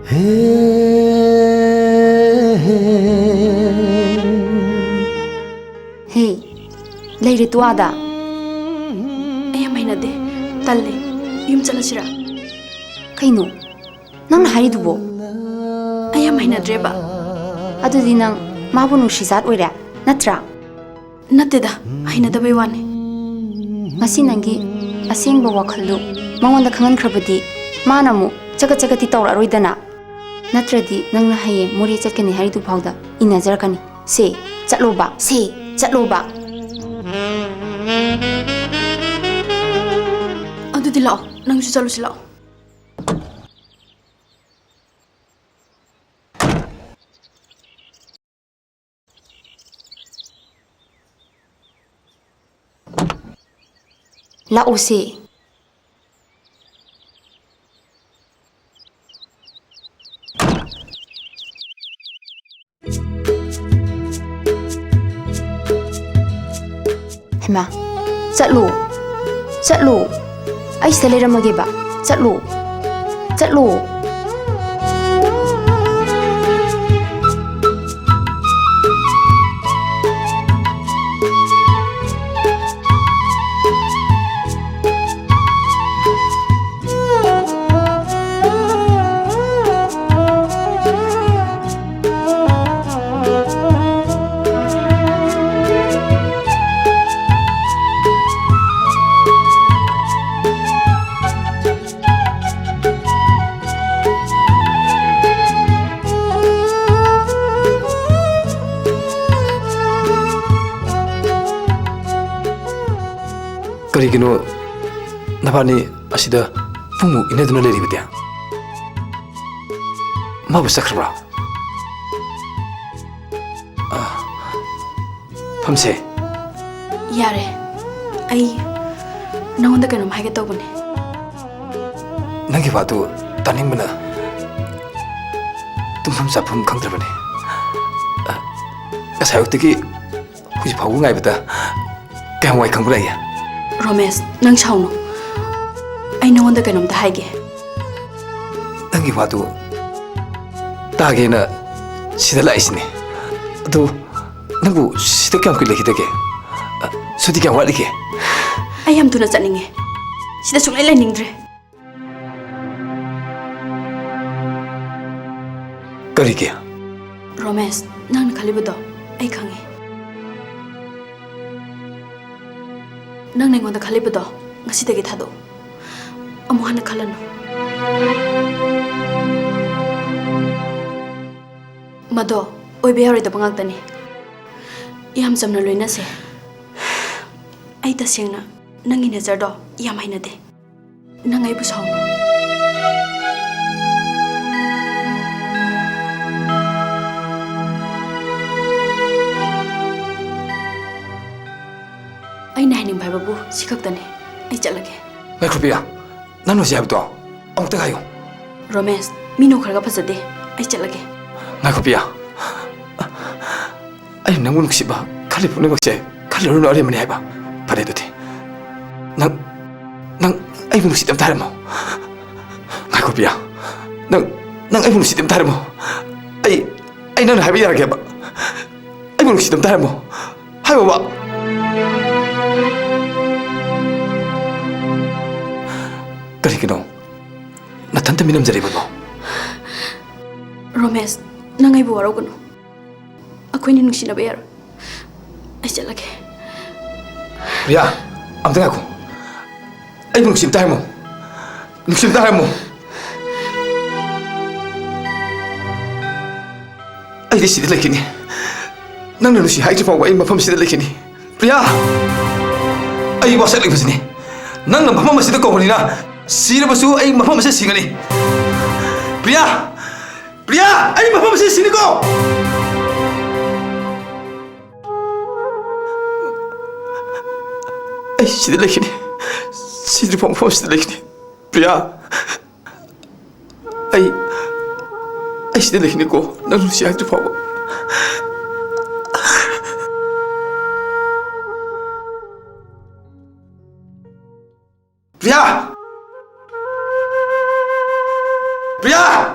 Hey, leire tuada. Ay amay na de, talle. Yum chala sira. Kaino? Nang nahari dubo. Ay amay na dreba. Ado di nang mabunong shizat oira. Natra. Nateda. Ay na dabay wane. Ngasi nangi asing bawa kalu. Mangonda kangan krabadi. Mana mo jagat ti tawra roidana. Natradi nang nahaye mori chatkani hari du phawda inazar kani. Se chatloba. Se chatloba. Ado di lao. Nang su chalo silao. Lao se. Hema, chatlo. Chatlo. Ay saleramage ba. Chatlo. Chatlo. Karigino nabani asida pumu inaduna leribadya mabu sakrabra famse Yare. Ay nangonda kanam haige tawbane. nangi wadu taningbana tumfam sapum khangdrabane asayuktagi huji phawu ngaibada kangwai khangbra ya Romesh, nang shauno. Ay nangonda kanam da haige. nangi wadu tagena sida laisine adu nangu sida kyam kilekidage sudi kyam walige Ay am tuna chaninge. Sida sungai ningdre. karige Romesh, nang khalibudo ay khange. Nang nengonda khalibudo ngasidagi thado. Amuhana khalano. Mado oibe yari da bangak tani. Yam jamna loina se. Ay tasengna nangi nazar do yam haina de. Nang ay busawno. Ay nahining bhai babu sikak tani. Ay chalage. Makrupia nanu siabdo amta gayo Romesh, mino kharga phasade. Ay chalage. Makrupia ay nangun siba khali pune bakse khali ro ari mani haiba pare doti nang ay bunu sitam taramo Makrupia nang ay bunu sitam taramo ay nang haiba yarage ba ay bunu sitam taramo haiba ba karigino natanta minam jariba ba Romesh, nang ay buwaro kuno. Ako ni nung sinabayar. Ay chalage. Ria, amta ako. Ay nungsim tayo mo. Nungsim tayo mo. Ay di sida lakini. Nang nanusi hai pa ay mapam sida lakini. Ria. Ay wasak lagi pasini. Nang mapam sida ko na. Sira basu ay mapam sa singani. Ria. Ria, ay mapam sa siniko. Ay sida lakini. Sida pam sida lakini. Ria. Ay sida lakini ko. Nang nanusi hai pa. Priya! Priya!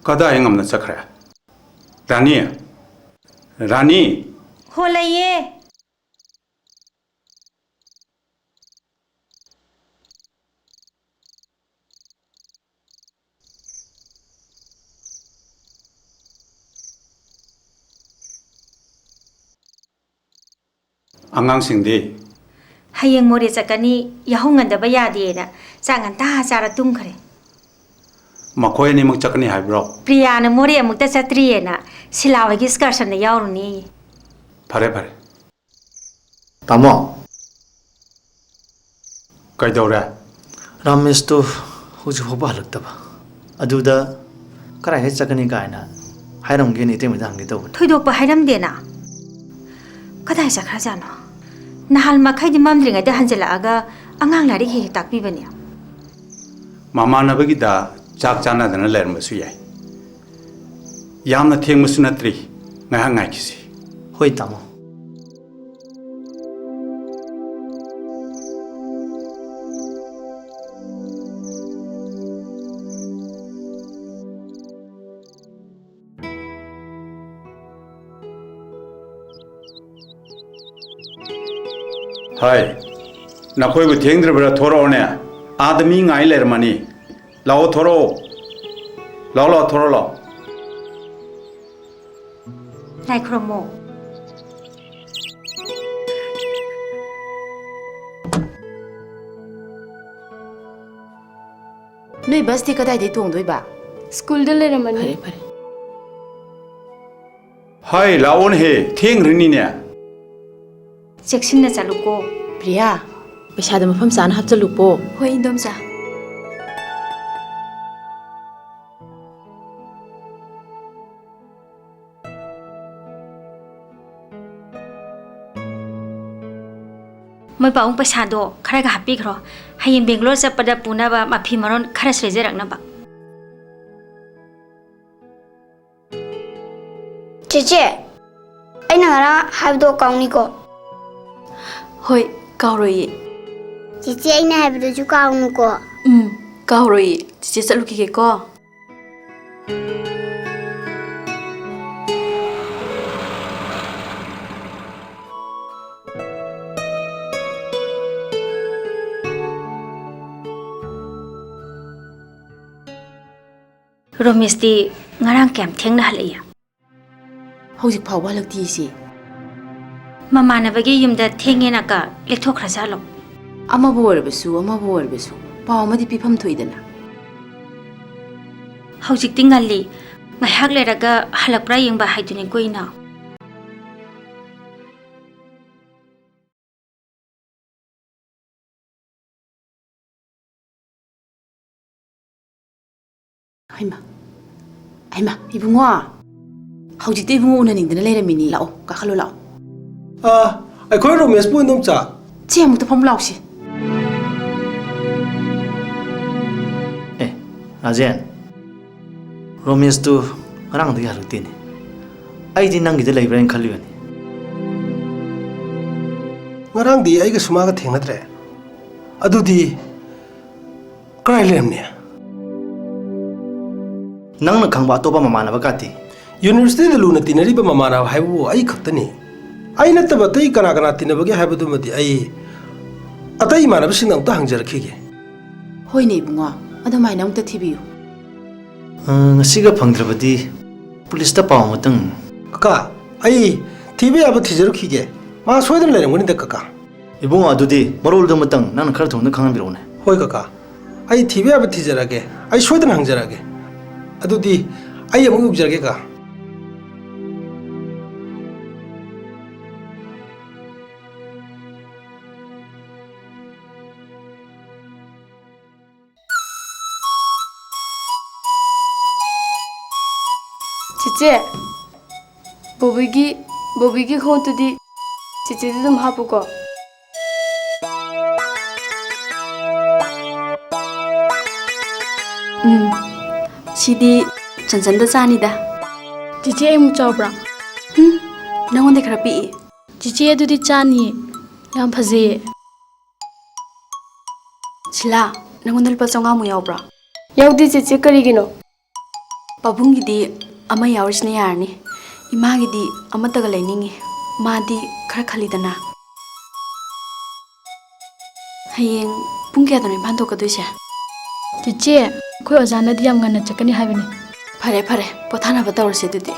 कदा ngam na chakra Rani हो लइए angang singdi हयेंग मोरे चकनी यहोंगंदब यादेना चांगंता चारा तुंखरे makhoi ni mak chakni haibro प्रियान मोरे अमुक्ता चत्रियेना सिलावगी एक्सकर्शन यावरुनी phare Tamo, kaidora Ramesh to huju hoba halakta ba. Aduda kara he chakani kaina. Hairam ge ni te midang gi to. थोइदोक बहाइरम देना कदाइ चखरा जानो नहाल मखैदि ममद्रिङैदा हन्जलागा अंगाङ लारिक हे ताकपिबने mama na bagi da chak chana dana ler masu yai yamna theng masu natri ngai ngai kisi Hoi tamo. hai nakhoi bu thengdra bra thoro ne admi ngai ler mani lao thoro lao thoro lao นายโครโม Noi bus ti kadai de tong doi ba. School de le ramani. Pare pare. hai laon he theng rini ne चेक्सिन चलुको Priya, paisa da mafam sana hap chalu po. Hoi indom sa. मै पाउङ पैसादो खरागा हापिख्रो हयें बेंगलोर चपदा पुनाबा माफी मरोन खरा स्रेजेरक्नबा Cheche, ai na ngara habdo kauni ko. Hoi, kauroi. Cheche ai na habdo ju kaunu ko. Kauroi. Chiche chalu ki ke ko. रोमेस्ती ngarang kem thengna halaya Hojik phawba lakti si. ममानबगी युमदा थेंगेना का लेथोखरा जालो Ama bo orbesu, ama bo orbesu. Paw ma di pifam thoidana. हौजिक तिंगली ngahak leraga halakpra yengba haiduni koina Aima, ibungo. Hojik te ibungo unaningdana leramini. Lao, kakhalo lao. ai khoi Ramesh pu indom cha Che amuk ta pham lao si. Eh, Rajen. Ramesh to rang de halakti ni. Ai di nang gi de lai brain khali ni. ngarang di ai ga suma ga thengnatre adudi krai lemne Nang na khangba to ba mama na ba ka ti. university de luna tinari ba mamana haibu ai khattani ai nataba tai kana tinabagi haibu mati ai atai manab sing amta hangjar khige Hoi ne ibungo. Adamai na amta thibiyu. Ngasi ga phangdrabadi police ta paw matang. kaka ai thibe aba thijaru khige ma soidan lerangoni da kaka Ibung adudi marul da matang nang khar thong na khang biro ne. hoi kaka ai thibe aba thijarage ai soidan hangjarage adudi ai amuk ubjarage ka Cheche, bobigi khon tu di cheche dum hapu ko. Sidi chanchan da chani da. Cheche ai mu chawbra. Nangon de khara pi. Cheche adu di chani. Yam phaje. Sila, nangon dal pa chonga mu yaw bra. Yaudi cheche karigino. ꯄꯥꯕꯨꯡꯒꯤꯗꯤ ꯑꯃ ꯌꯥꯎꯔꯤꯁꯤꯅ ꯌꯥꯔꯅꯤ ꯏꯃꯥꯒꯤꯗꯤ ꯑꯃꯠꯇꯒ ꯂꯩꯅꯤꯡꯉꯤ ꯃꯥꯗꯤ ꯈꯔ ꯈꯜꯂꯤꯗꯅ ꯍꯌꯦꯡ ꯄꯨꯡ ꯀꯌꯥꯗꯅꯣ ꯏꯝꯐꯥꯜ ꯊꯣꯛꯀꯗꯣꯏꯁꯦ ꯆꯤꯆꯦ ꯑꯩꯈꯣꯏ ꯑꯣꯖꯥꯅꯗꯤ ꯌꯥꯝ ꯉꯟꯅ ꯆꯠꯀꯅꯤ ꯍꯥꯏꯕꯅꯤ ꯐꯔꯦ ꯐꯔꯦ ꯄꯣꯊꯥꯅꯕ ꯇꯧꯔꯁꯦ ꯑꯗꯨꯗꯤ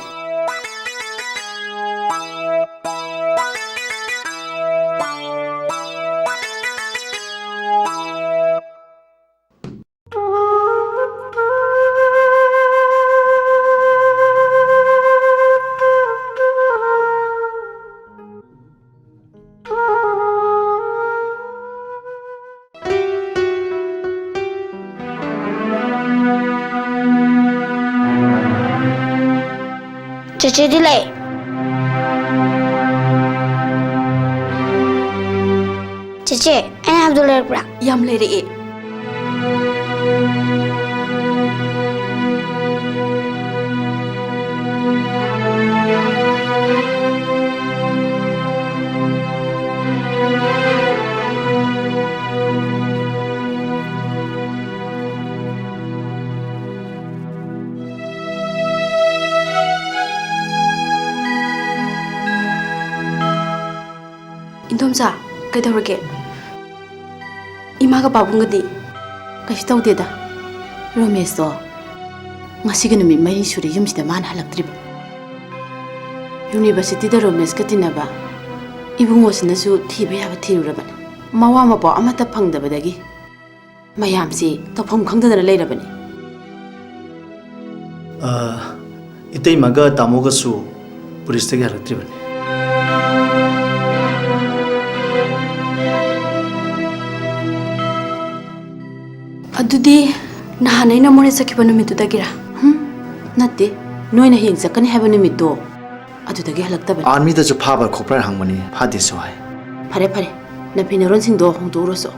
ꯆꯦꯆꯦꯗꯤ ꯂꯩ ꯆꯦꯆꯦ ꯑꯩꯅ ꯍꯥꯏꯕꯗꯣ ꯂꯩꯔꯛꯄ꯭ꯔꯥ ꯌꯥꯝ ꯂꯩꯔꯛꯑꯦ 인돔자 ꯀꯩꯗꯧꯔꯒꯦ 이마가 바쁜거디 ꯀꯩꯁꯨ ꯇꯧꯗꯦꯗ ꯔꯣꯃꯦꯁꯇꯣ ꯉꯁꯤꯒꯤ ꯅꯨꯃꯤꯠ 4 ꯁꯨꯔꯦ ꯌꯨꯝꯁꯤꯗ ꯃꯥꯅ ꯍꯜꯂꯛꯇ꯭ꯔꯤꯕ ꯌꯨꯅꯤꯚꯔꯁꯤꯇꯤꯗ ꯔꯣꯃꯦꯁꯀ ꯇꯤꯟꯅꯕ ꯏꯕꯨꯡꯉꯣꯁꯤꯅꯁꯨ ꯊꯤꯕ ꯌꯥꯕ ꯊꯤꯔꯨꯔꯕꯅꯤ ꯃꯋꯥ ꯃꯄꯥꯎ ꯑꯃꯠꯇ ꯐꯪꯗꯕꯗꯒꯤ ꯃꯌꯥꯝꯁꯤ ꯇꯧꯐꯝ ꯈꯪꯗꯗꯅ ꯂꯩꯔꯕꯅꯤ 이때이마가 따모가수 पुलिसꯇꯒꯤ ꯍꯜꯂꯛꯇ꯭ꯔꯤꯕꯅꯤ ꯑꯗꯨꯗꯤ ꯅꯍꯥꯟ ꯑꯩꯅ ꯃꯣꯔꯦ ꯆꯠꯈꯤꯕ ꯅꯨꯃꯤꯠꯇꯨꯗꯒꯤꯔꯥ ꯅꯠꯇꯦ ꯅꯣꯏꯅ ꯍꯌꯦꯡ ꯆꯠꯀꯅꯤ ꯍꯥꯏꯕ ꯅꯨꯃꯤꯠꯇꯣ ꯑꯗꯨꯗꯒꯤ ꯍꯜꯂꯛꯇꯕꯅꯤ आर्मीꯗꯁꯨ ꯐꯥꯕ ꯈꯣꯠꯄ꯭ꯔꯥ ꯍꯪꯕꯅꯤ ꯐꯥꯗꯦꯁꯨ ꯍꯥꯏ ꯐꯔꯦ ꯐꯔꯦ ꯅꯐꯤ ꯅꯔꯣꯟꯁꯤꯡꯗꯣ ꯍꯣꯡꯗꯣꯛꯎꯔꯁꯨ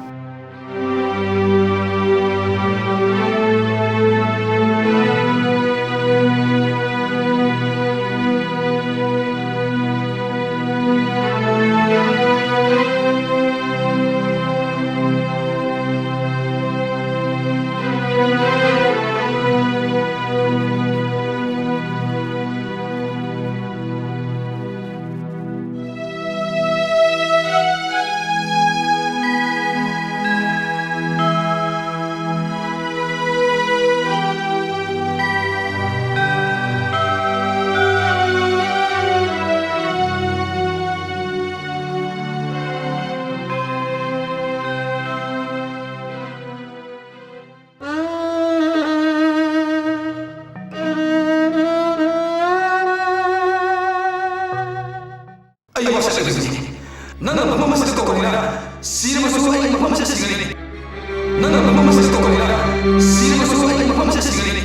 ꯑꯩ ꯋꯥꯁꯛꯂꯒꯅꯤ ꯅꯪꯅ ꯃꯐꯝ ꯑꯁꯤꯗ ꯇꯧꯒꯅꯤꯅ ꯁꯤꯔꯕꯁꯨ ꯑꯩ ꯃꯐꯝ ꯑꯁꯤꯗ ꯁꯤꯒꯅꯤ ꯅꯪꯅ ꯃꯐꯝ ꯑꯁꯤꯗ ꯇꯧꯒꯅꯤꯅ ꯁꯤꯔꯕꯁꯨ ꯑꯩ ꯃꯐꯝ ꯑꯁꯤꯗ ꯁꯤꯒꯅꯤ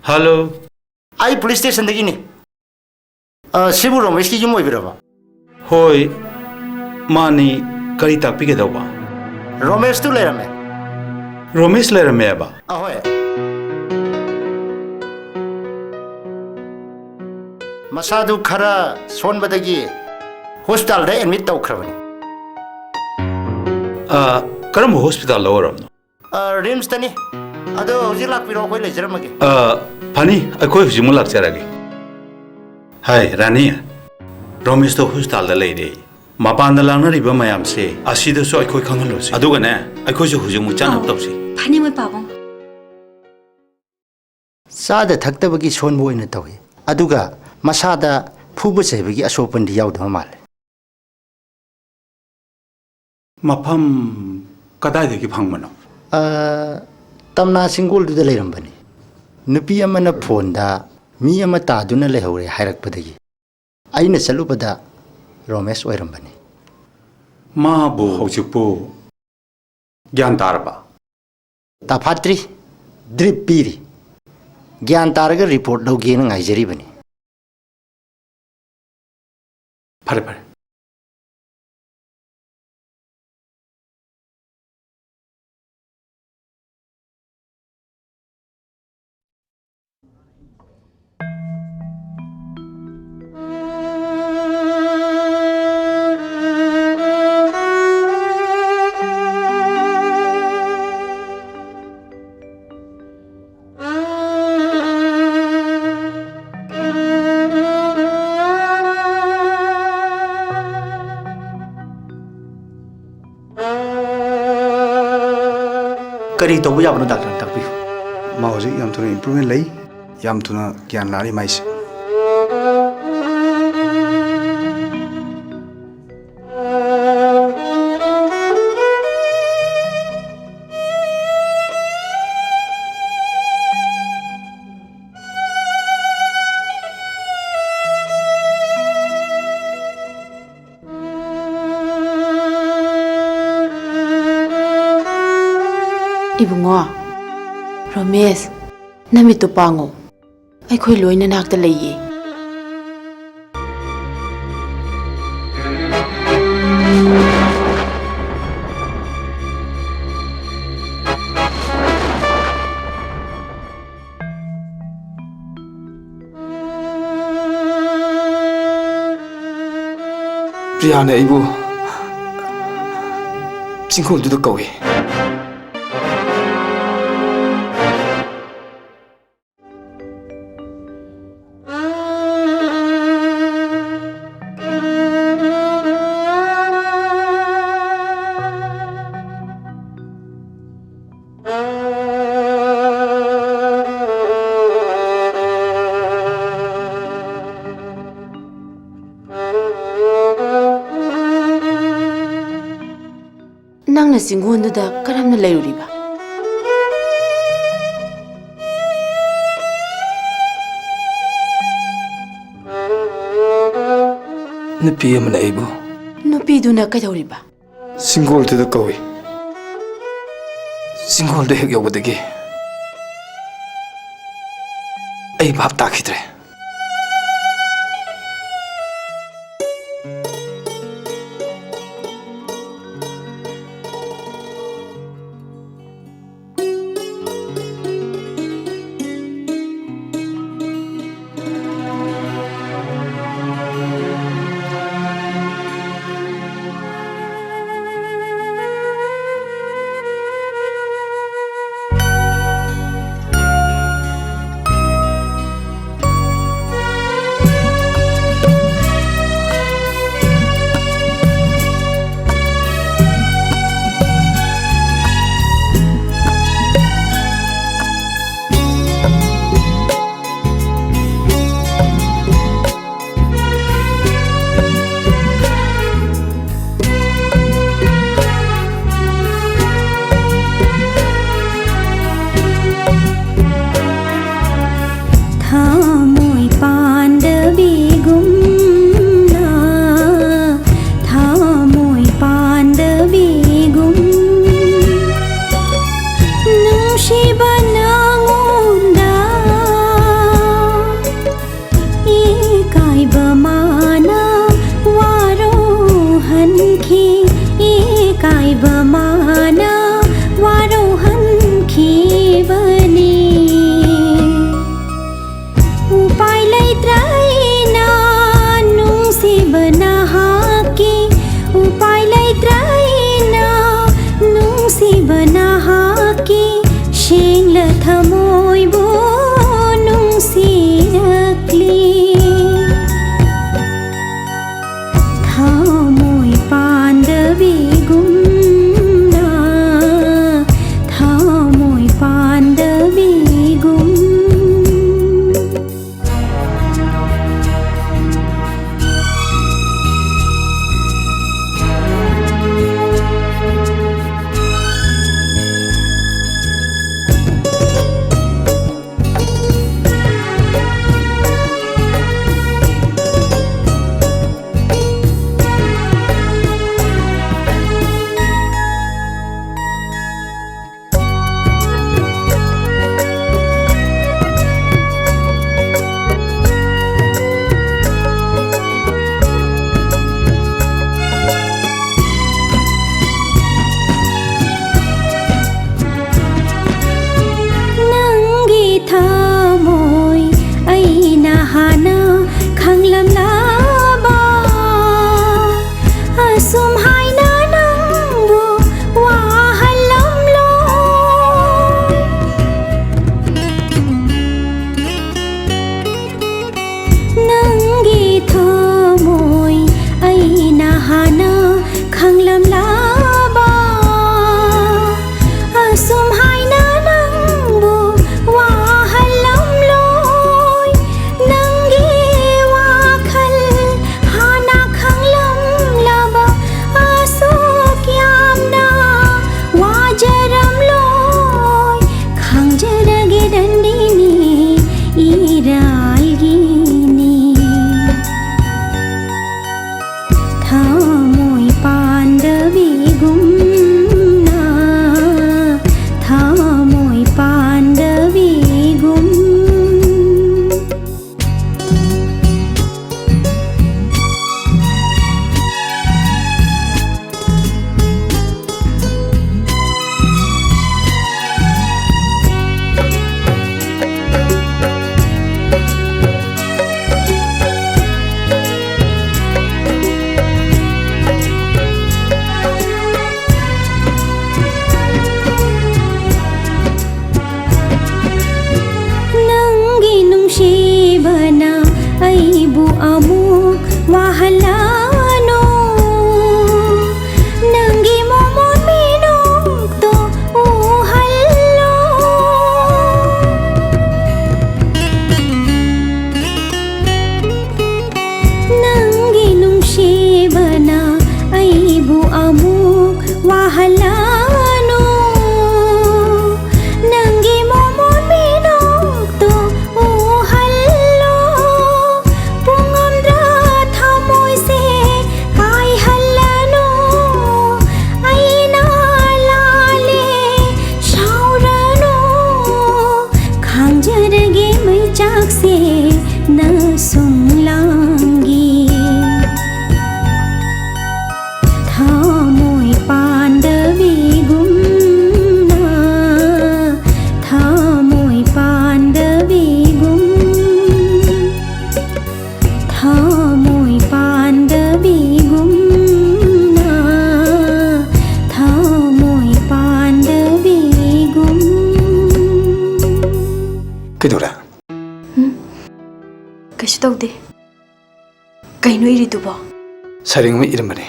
हेलो आई पुलिस स्टेशन दगी सिबु रमेश की जुम ओइबिरबा होय मानी करी ताकपी के दौबा रमेश तु लेरमे रोमेश लेरमे बा ahoy masadu khara sonbadagi hospital da admit tawkhrabani करम हॉस्पिटल लवरम rims tani ado hoji lakpiro koi lejaramage फनी अखोय हुजिमु लाक्चरागे हाय रानी रोमेश तो हॉस्पिटल दा लेरे मपान दा लांगनरिबा मयाम से असिदसो अखोय खंगलोसे अदुगने अखोयसो हुजिमु चानब तौसी फानी मै पाबों सादा थक्तबगी सोनबो ओइना तवे अदुगा मसादा फुबो चैबगी असोपनदि यावदमा माले मफम कदाइदगी फंगमनो तमना सिंगोल दुदा लेरंबनी नुपी अमना फोन दा मी अमा तादुना लेहौरे हायरकपदगी आइना चलुबदा रोमेश ओइरंबनी माबो हौजिपो ज्ञान तारबा ताफात्री ड्रिप पीरी ज्ञान तारगा रिपोर्ट लौगेना ngaijari फरे फरे करी तौबो याबनो डॉक्टर ताकबियो मा हौजिक याम थुना इम्प्रूवमेंट लई याम थुना ज्ञान लारी माइसे Ibungo, Romesh, namitu pango. Aikhoi loina nakta leiye. प्रिया ने इबु चिंखोल दुद कवे Nang na singgon duda karam na layruriba. nupi amana ibu Nupi duna kaidawriba. single to the kawi single de hek yobadagi ai bab takhidre amuk wahalano nangi momon minok to uhallo nangi nungsibana aibu amuk wahalano nangi momon minok to uhallo pungamdra thamoy se kai hallano aina lale shaurano khangjarage mai chak se na sunglangi thamoy pandavi gumna thamoy pandavi gum thamoy pandavi gumna thamoy pandavi gum Kaidola? Kaisu taude. Kaino iridubo? Saring mo iramani.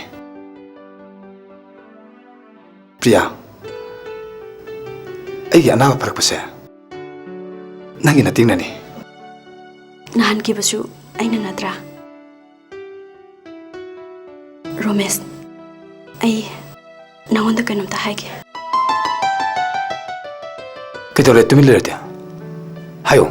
Priya, ay anaba parakpase. Nangi nating nani. Nahan ki basu aina natra. Romesh, ay nangonda kanam ta haige. Kaidola tumi lirate. Hayo.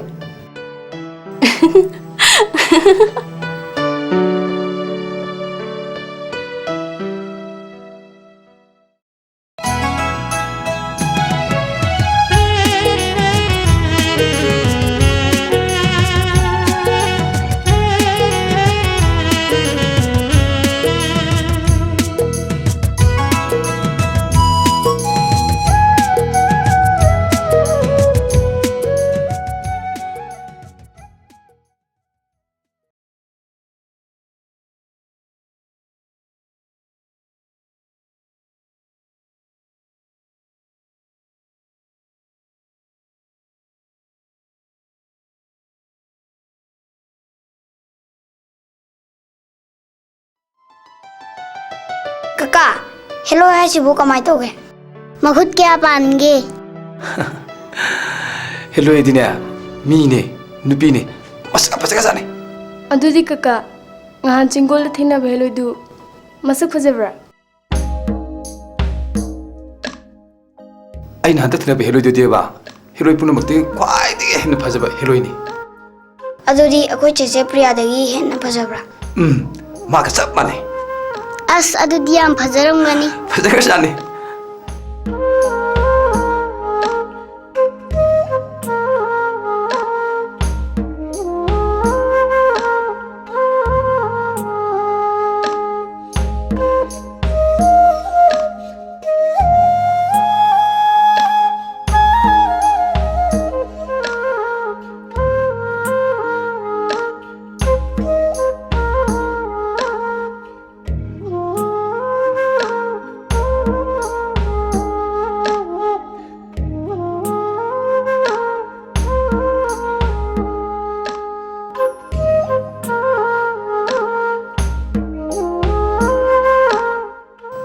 Kaka, hello hai sibu kamai toge. Makhut kya pange? Hello edina, mi ne, nupi ne, masak apa sih kasane? Adudi kaka, ngahan cingol thina bhelo du. Masak phajabra. Ay nahantat na ba hello do diba? Hello puno magting kwai dige na phajaba hello ni. Adudi akoi chese Priya dagi hen na phajabra. Ma ka sap mane. As adudi am phajaramgani. Phajaga sane.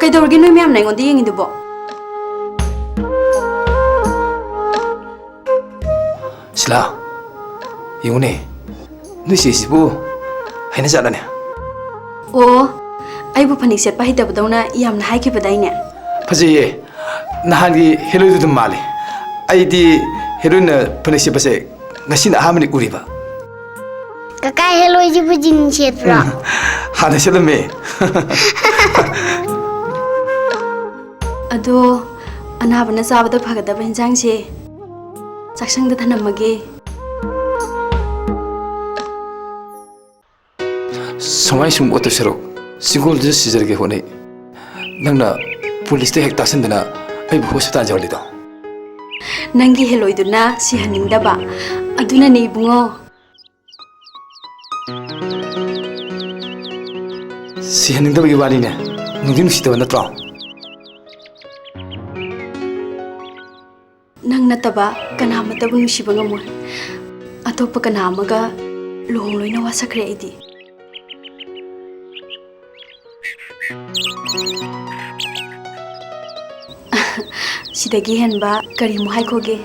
Kaidorgi noi myam nai ngonde yengi dubo. Sila, yung ne, nusi sibu, hay na jala niya. O, ay bu panik set pahita badaw na yam na hai ki baday niya. Pajiye, nahan ki hello do mali. Ay di hello na panik siya pase, ngasi na hamani uri ba? Kaka hello jibu jin chetra. Hana sila me. Ado, anaba na sabada phagadaba hinjang se. Saksang da thanamage. Samay sum oto serok, sigol jis sijarge hone. Nangna police te hek tasen dana, ay bu hospital jawli do. Nangi hello iduna si haning daba. Aduna ni bungo. Si haning daba giwani ne, nungin si tawa na tao. Nang nataba kanama tabung siba ngamon. Atop pa kanama ga luhong loy na wasakre idi. सिदगी हेनबा करी मुहाय खोगे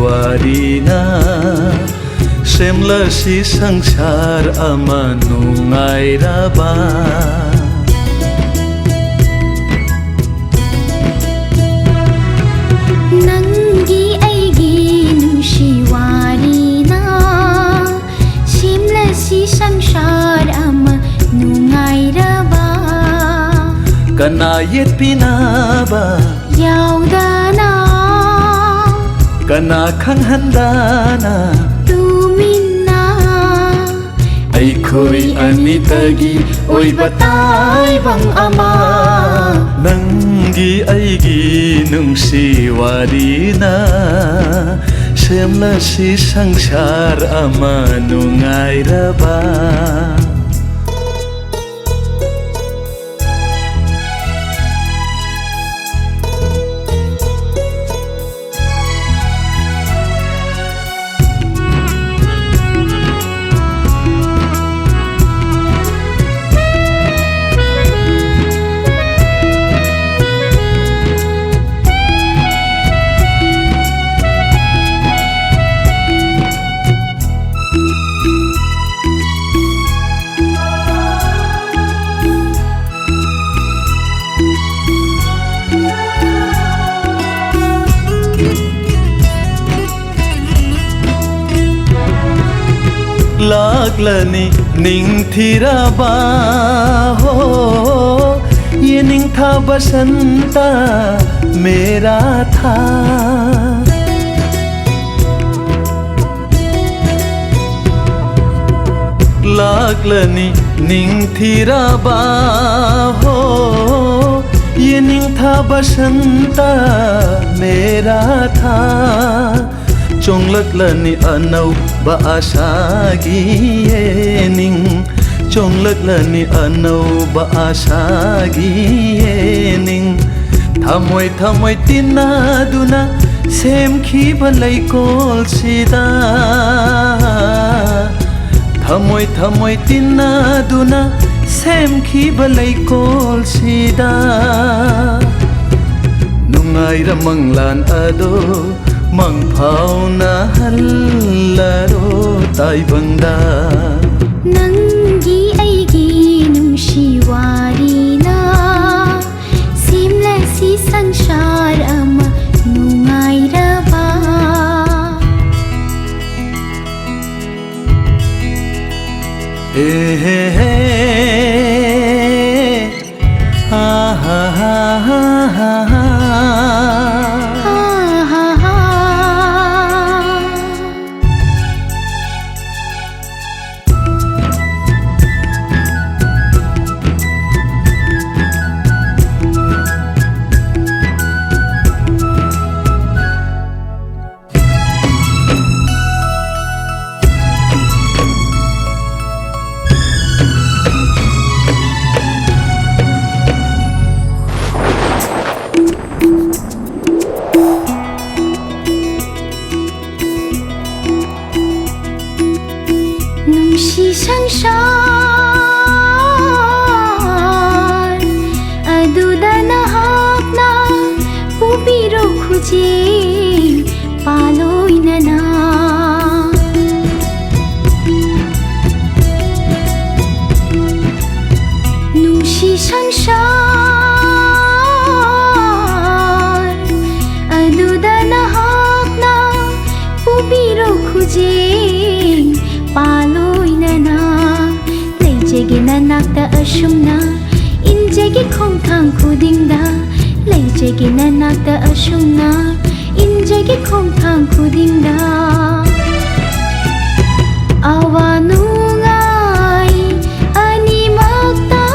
Warina semlasi sangsar ama nungairaba Nangi aigi nungshi warina semlasi sangsar ama nungairaba kanayet pinaba yaudana kana khang handana tumina aikoi anitagi oi batai bang ama nangi aigi nungsi warina semlasi sangsar ama nungairaba Laglani ningthiraba ho ye ningtha basanta mera tha Laglani ningthiraba ho ye ningtha basanta mera tha Chonglakhlani anau ba asagi yening Chonglakhlani anau ba asagi yening Thamoi thamoi tinaduna semkhi balai kol sida Thamoi thamoi tinaduna semkhi balai kol sida Nungaira manglan ado mang phao na hallaro tai bangda Nangi aigi nungshi warina simlasi sangsar ama nungairaba he he he ha ha ha ha ha nungshi sangsar aduda nahakna pubiro khuje paloinana nungshi sangsar aduda nahakna pubiro khuje paloinana leijege nanakta ashumna ꯈꯣꯡꯊꯥꯡ ꯈꯨꯗꯤꯡꯗ ꯂꯩꯖꯒꯦ ꯅꯅꯥꯛꯇ ꯑꯁꯨꯝꯅ ꯏꯟꯖꯒꯦ ꯈꯣꯡꯊꯥꯡ ꯈꯨꯗꯤꯡꯗ ꯑꯋꯥ ꯅꯨꯡꯉꯥꯏ ꯑꯅꯤꯃꯛꯇ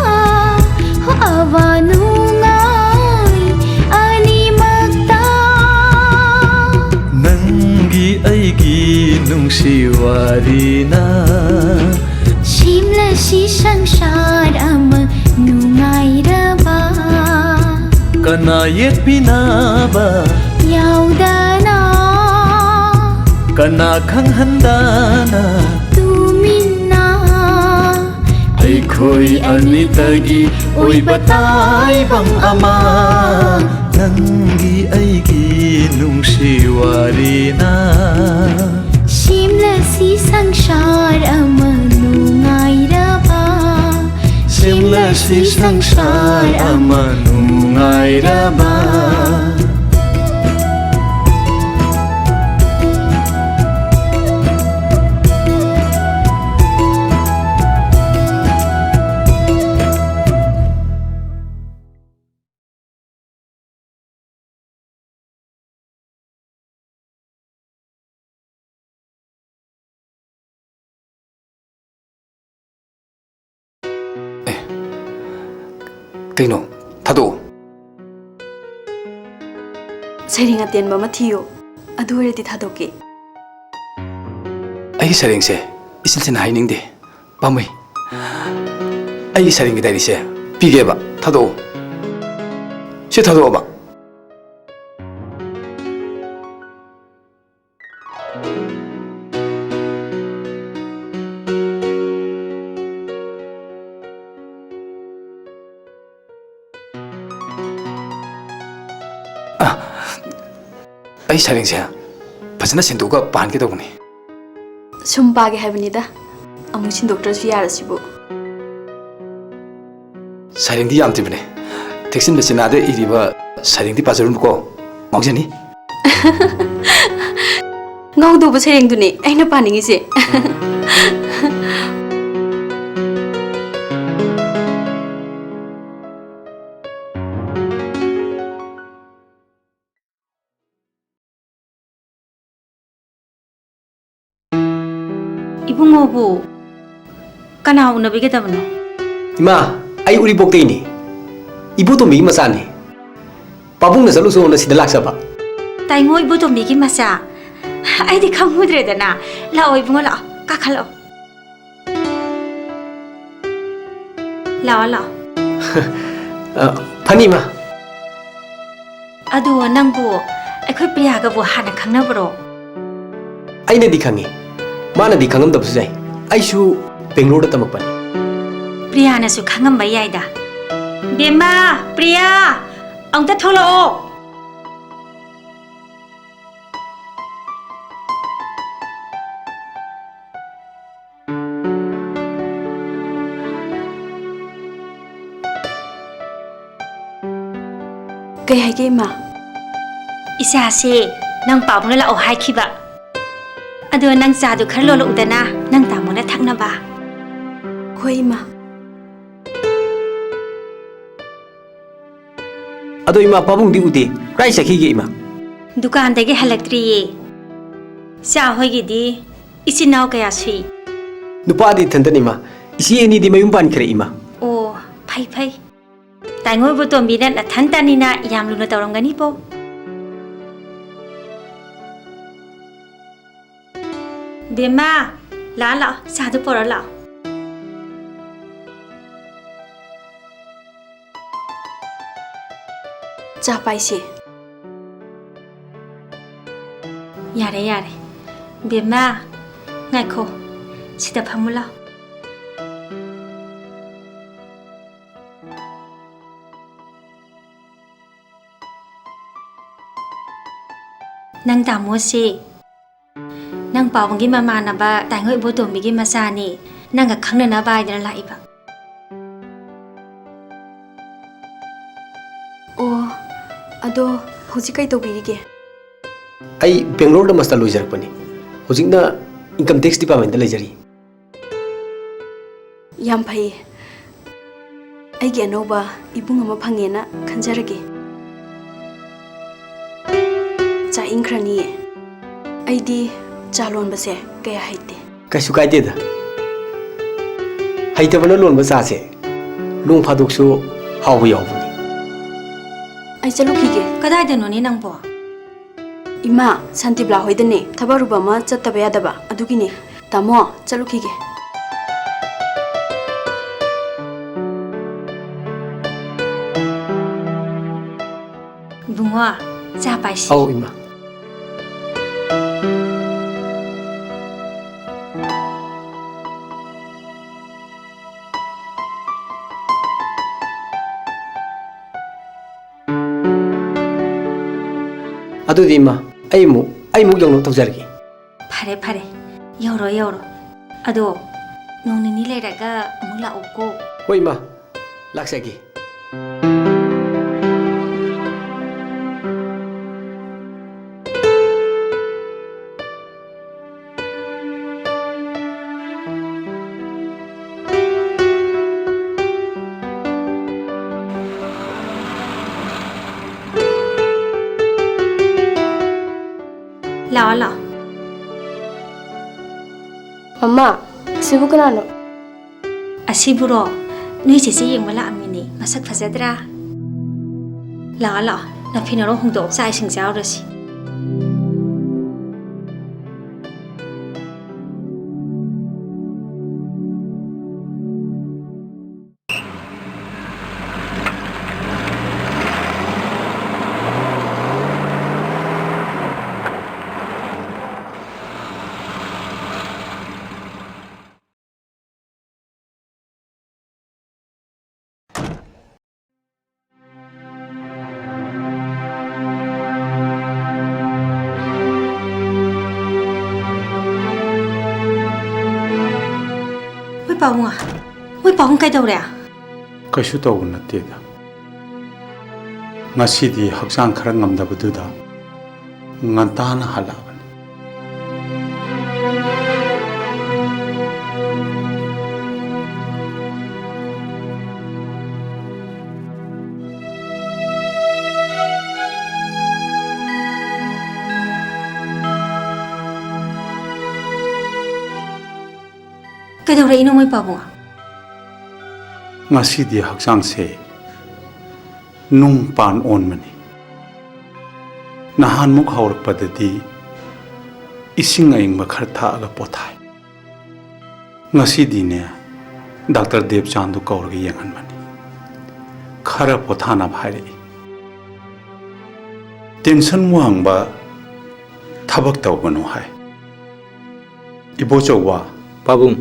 ꯑꯋꯥ ꯅꯨꯡꯉꯥꯏ ꯑꯅꯤꯃꯛꯇ ꯅꯪꯒꯤ ꯑꯩꯒꯤ ꯅꯨꯡꯁꯤ ꯋꯥꯔꯤꯅ ꯁꯦꯝꯂꯁꯤ ꯁꯪꯁꯥꯔ ꯑꯃ ꯅꯨꯡꯉꯥꯏꯔꯕ ꯀꯅꯥ ꯌꯦꯠꯄꯤꯅꯕ ꯌꯥꯎꯗꯅ ꯀꯅꯥ ꯈꯪꯍꯟꯗꯅ ꯇꯨꯃꯤꯟꯅ ꯑꯩꯈꯣꯏ ꯑꯅꯤꯇꯒꯤ ꯑꯣꯏꯕ ꯇꯥꯏꯕꯪ ꯑꯃ ꯅꯪꯒꯤ ꯑꯩꯒꯤ ꯅꯨꯡꯁꯤ ꯋꯥꯔꯤꯅ ꯁꯦꯝꯂꯁꯤ ꯁꯪꯁꯥꯔ ꯑꯃ ꯅꯨꯡꯉꯥꯏꯔꯕ ꯁꯦꯝꯂꯁꯤ ꯁꯪꯁꯥꯔ ꯑꯃ ꯅꯨꯡꯉꯥꯏꯔꯕ ꯀꯩꯅꯣ ꯊꯥꯗꯣꯛꯑꯣ ꯁꯩꯔꯦꯡ ꯑꯇꯦꯟꯕ ꯑꯃ ꯊꯤꯌꯣ ꯑꯗꯨ ꯑꯣꯏꯔꯗꯤ ꯊꯥꯗꯣꯛꯀꯦ ꯑꯩꯒꯤ ꯁꯩꯔꯦꯡꯁꯦ ꯏꯆꯤꯜꯁꯤꯅ ꯍꯥꯏꯅꯤꯡꯗꯦ ꯄꯥꯝꯃꯩ ꯑꯩꯒꯤ ꯁꯩꯔꯦꯡꯒꯤ ꯗꯥꯏꯔꯤꯁꯦ ꯄꯤꯒꯦꯕ ꯊꯥꯗꯣꯛꯑꯣ ꯁꯤ ꯊꯥꯗꯣꯛꯑꯣꯕ ꯑꯩ ꯁꯩꯔꯦꯡꯁꯦ ꯐꯖꯅ ꯁꯤꯟꯗꯣꯛꯑꯒ ꯄꯥꯍꯟꯒꯦ ꯇꯧꯕꯅꯤ ꯁꯨꯝ ꯄꯥꯒꯦ ꯍꯥꯏꯕꯅꯤꯗ ꯑꯃꯨꯛ ꯁꯤꯟꯗꯣꯛꯇ꯭ꯔꯁꯨ ꯌꯥꯔꯁꯤꯕꯨ ꯁꯩꯔꯦꯡꯗꯤ ꯌꯥꯝꯗ꯭ꯔꯤꯕꯅꯦ ꯊꯦꯛꯁꯤꯟꯕ ꯆꯤꯅꯥꯗ ꯏꯔꯤꯕ ꯁꯩꯔꯦꯡꯗꯤ ꯄꯥꯖꯔꯨꯅꯨꯀꯣ ꯉꯥꯎꯖꯅꯤ ꯉꯥꯎꯗꯧꯕ ꯁꯩꯔꯦꯡꯗꯨꯅꯦ ꯑꯩꯅ ꯄꯥꯅꯤꯡꯉꯤꯁꯦ 이붕어부 까나 우나비게다브노 이마 아이 우리 복대이니 이보도 미기 마사니 바봉나 살로소나 시다 락사바 ताइङो इबुतो मिगी मसा आइदि खंगुद्रेदना लाओ इबुङो लाओ काखलो लाओ लाओ फनीमा अदु नंगबु अखोय प्रियागबु हाना खंगनबरो आइनादि खंगी मानदि खंगमदबसु जाय आइसु बेंगलोर तमकपन प्रियानासु खंगमबा याइदा बेमा प्रिया अंगता थोलाओ ꯀꯩ ꯍꯥꯏꯒꯦ ꯏꯃꯥ इसासे नंग पाबुना लाओ हाइखिबा अदो नंग चादु खर लोलो उदना नंग तामुना थकनबा ꯍꯣꯏ ꯏꯃꯥ अदो इमा पाबुंगदि उदे काई सखीगे इमा दुकान दगे हलक्त्रिये चा होइगिदि इसिनाव कया सुई नुपादि थंदनिमा इसी एनीदि मयुम पान खरे इमा ओ फै फै ताइङोय बु तोम्बिना नथनतानिना यामलुना तौरंगनी पो बेमा ला ला साधु पोरा ला ꯆꯥ ꯄꯥꯏꯁꯦ यारे यारे बेमा ngaiko sida phamula nang tamo si nang pawanggi mama na ba taingoi botombi gi masani nang ga khangna na ba idana laiba ꯑꯣ ꯑꯗꯣ ꯍꯧꯖꯤꯛ ꯀꯩ ꯇꯧꯕꯤꯔꯤꯒꯦ आई बेंगलोर दा मस्ता लोइजरपनी हुजिकना इनकम टैक्स डिपार्टमेंट दा लेजरी ꯌꯥꯝ ꯐꯩꯌꯦ ꯑꯩꯒꯤ ꯑꯅꯧꯕ ꯏꯕꯨꯡ ꯑꯃ ꯐꯪꯉꯦꯅ ꯈꯟꯖꯔꯒꯦ ꯆꯥꯛ ꯏꯪꯈ꯭ꯔꯅꯤꯌꯦ ꯑꯩꯗꯤ ꯆꯥ ꯂꯣꯟꯕꯁꯦ ꯀꯌꯥ ꯍꯩꯇꯦ ꯀꯩꯁꯨ ꯀꯥꯏꯗꯦꯗ ꯍꯩꯇꯕꯅ ꯂꯣꯟꯕ ꯆꯥꯁꯦ ꯅꯣꯡ ꯐꯥꯗꯣꯛꯁꯨ ꯍꯥꯎꯕ ꯌꯥꯎꯕꯅꯤ ꯑꯩ ꯆꯠꯂꯨꯈꯤꯒꯦ ꯀꯗꯥꯏꯗꯅꯣꯅꯦ ꯅꯪꯕꯣ ꯏꯃꯥ ꯁꯥꯟꯇꯤꯕ꯭ꯂꯥ ꯍꯣꯏꯗꯅꯦ ꯊꯕꯛ ꯑꯔꯨꯕ ꯑꯃ ꯆꯠꯇꯕ ꯌꯥꯗꯕ ꯑꯗꯨꯒꯤꯅꯦ ꯇꯥꯃꯣ ꯆꯠꯂꯨꯈꯤꯒꯦ 이붕어 자 빠이시 ꯑꯧ ꯏꯃꯥ ꯑꯗꯨꯗꯤ ꯏꯃꯥ ꯑꯩ ꯑꯃꯨꯛ ꯌꯧꯅꯕ ꯇꯧꯖꯔꯒꯦ 파래 파래 열어 아도 농는이 레라가 몰라 없고 ꯍꯣꯏ ꯏꯃꯥ ꯂꯥꯛꯆꯒꯦ 라라 엄마, sibu kanano? 아시부로 누이 제시 잉발라 암미니 마삭 파자드라 라라 나 피나로 홍도 사이싱 자오르시 왜 빠웅 까이더래? 그것이 또 not ngасidi haksan khara ngamdabududa ngantana halabani 까이더래 이놈의 빠붕아 ngасidi haksangse nung pan on mani nahan muk haurak padadi ising aing makhar tha aga pothai ngasidi ne Dr. Dev Chandu kaurga yengan mani khara pothana bhaire tension muang ba thabak tawbanu hai ibo chawwa pabung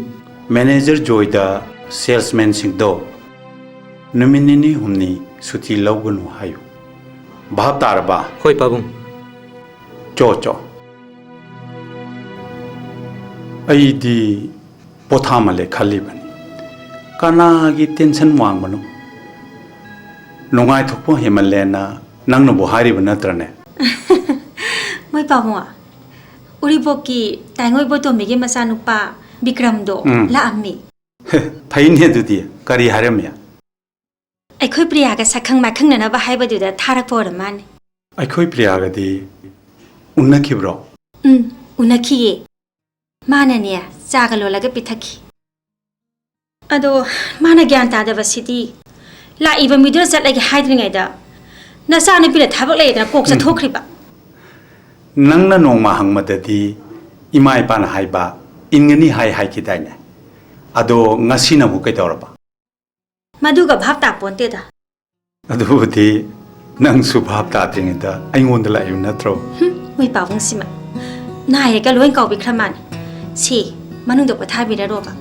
manager joida salesman singdo numinini humni suti lawganu hayu bhab tarba hoi pabung cho aidi pothamale khali bani kana gi tension wang manu nongai thokpo hemalena nangno bo hari banatrane moi pamuwa uri boki taingoi bo to mege masanupa Bikramdo la ammi faine dudi kari haramya ꯑꯩꯈꯣꯏ ꯄ꯭ꯔꯤꯌꯥꯒ ꯁꯛꯈꯪ ꯃꯥꯏꯈꯪꯅꯅꯕ ꯍꯥꯏꯕꯗꯨꯗ ꯊꯥꯔꯛꯄ ꯑꯣꯏꯔ ꯃꯥꯅꯤ ꯑꯩꯈꯣꯏ ꯄ꯭ꯔꯤꯌꯥꯒꯗꯤ ꯎꯅꯈꯤꯕ꯭ꯔꯣ ꯎꯅꯈꯤꯌꯦ ꯃꯥꯅꯅꯦ ꯆꯥꯒ ꯂꯣꯜꯂꯒ ꯄꯤꯊꯛꯈꯤ ꯑꯗꯣ ꯃꯥꯅ ꯒ꯭ꯌꯥꯟ ꯇꯥꯗꯕꯁꯤꯗꯤ ꯂꯥꯛꯏꯕ ꯃꯤꯗꯨꯅ ꯆꯠꯂꯒꯦ ꯍꯥꯏꯗ꯭ꯔꯤꯉꯩꯗ ꯅꯆꯥꯅꯨꯄꯤꯅ ꯊꯕꯛ ꯂꯩꯗꯅ ꯀꯣꯛ ꯆꯠꯊꯣꯛꯈ꯭ꯔꯤꯕ ꯅꯪꯅ ꯅꯣꯡꯃ ꯍꯪꯕꯗꯗꯤ ꯏꯃꯥ ꯏꯄꯥꯅ ꯍꯥꯏꯕ ꯏꯟꯒꯅꯤ ꯍꯥꯏꯈꯤꯗꯥꯏꯅꯦ ꯑꯗꯣ ꯉꯁꯤꯅ ꯑꯃꯨꯛ ꯀꯩꯗꯧꯔꯕ ꯃꯗꯨꯒ ꯚꯥꯞ ꯇꯥꯄꯣꯟꯇꯦꯗ ꯑꯗꯨꯕꯨꯗꯤ ꯅꯪꯁꯨ ꯚꯥꯞ ꯇꯥꯗ꯭ꯔꯤꯉꯩꯗ ꯑꯩꯉꯣꯟꯗ ꯂꯥꯛꯏꯕ ꯅꯠꯇ꯭ꯔꯣ ꯃꯣꯏ ꯄꯥꯕꯨꯡꯁꯤꯃ ꯅꯥꯏꯔꯒ ꯂꯣꯏ ꯀꯥꯎꯕꯤꯈ꯭ꯔ ꯃꯥꯅꯤ ꯁꯤ ꯃꯅꯨꯡꯗ ꯄꯣꯊꯥꯕꯤꯔꯔꯣꯕ